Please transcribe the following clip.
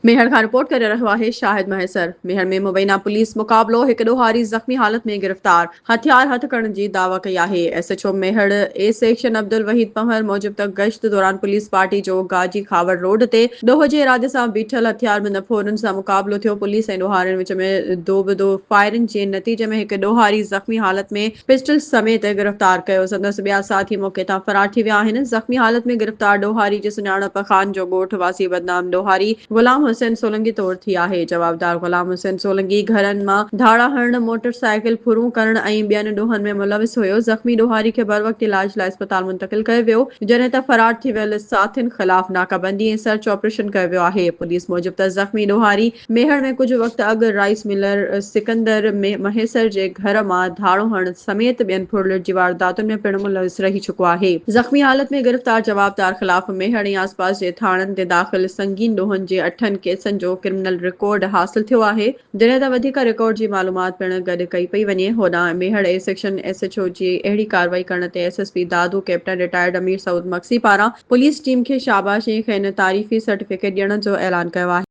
मेहर खां रिपोर्ट करे रहियो आहे शाहिद महसर। मेहर में मुबैना पुलिस मुक़ाबलो हिकु ॾोहारी ज़ख़्मी हालत में गिरफ़्तार, हथियार हथ करण जी दावा कई आहे। SHO Mehar A section Abdul Waheed Panwar मूजिब त गश्त दौरान पुलिस पार्टी जो गाजी खावड़ रोड ते ॾोह जे इरादे सां बीठल हथियारबंद फोरनि सां मुक़ाबलो थियो। पुलिस ऐं ॾोहारियुनि विच में दो बदो फायरिंग जे नतीजे में हिकु ॾोहारी ज़ख़्मी हालत में पिस्टल समेत गिरफ़्तार कयो। संदसि ॿिया साथी मौक़े तां फरार थी विया आहिनि। ज़ख़्मी हालत में गिरफ़्तार ॾोहारी जी सुञाणप ख़ान जो ॻोठु वासी बदनाम ॾोहारी गुलाम हुसैन सोलंकी तौर थी आहे। जवाबदार गुलाम हुसैन सोलंकी घरनि मां धाड़ा हणण, मोटरसाइकिल फुरूं करण ऐं ॿियनि ॾोहनि में मुलविस हुयो। ज़ख़्मी ॾोहारी खे बर वक़्ति इलाज लाइ अस्पताल मुंतक़िल कयो वियो, जॾहिं त फरार थी वियल साथियुनि ख़िलाफ़ नाकाबंदी ऐं सर्च ऑपरेशन कयो वियो आहे। पुलिस मूजिब त ज़ख़्मी ॾोहारी मेहर में कुझु वक़्ति अॻु राइस मिलर सिकंदर महेसर जे घर मां धाड़ो हणण समेत ॿियनि फुरलिट जी वारदातुनि में पिणु मुलविस रही चुको आहे। ज़ख़्मी हालत में गिरफ़्तार जवाबदार ख़िलाफ़ मेहर ऐं आसपास जे थाणनि ते दाख़िल संगीन ॾोहनि जे 8 केसनि जो क्रिमिनल रिकॉर्ड हासिल थियो आहे, जॾहिं त वधीक रिकॉर्ड जी मालूमात पिणु गॾु कई पई वञे। होॾां मेहर ए सेक्शन SHO जी अहिड़ी कार्रवाई करण ते SSP दादू कैप्टन रिटायर्ड अमीर सऊद मक्सी पारां पुलिस टीम खे शाबाशी ऐं खेनि तारीफ़ी सर्टिफिकेट ॾियण जो ऐलान कयो आहे।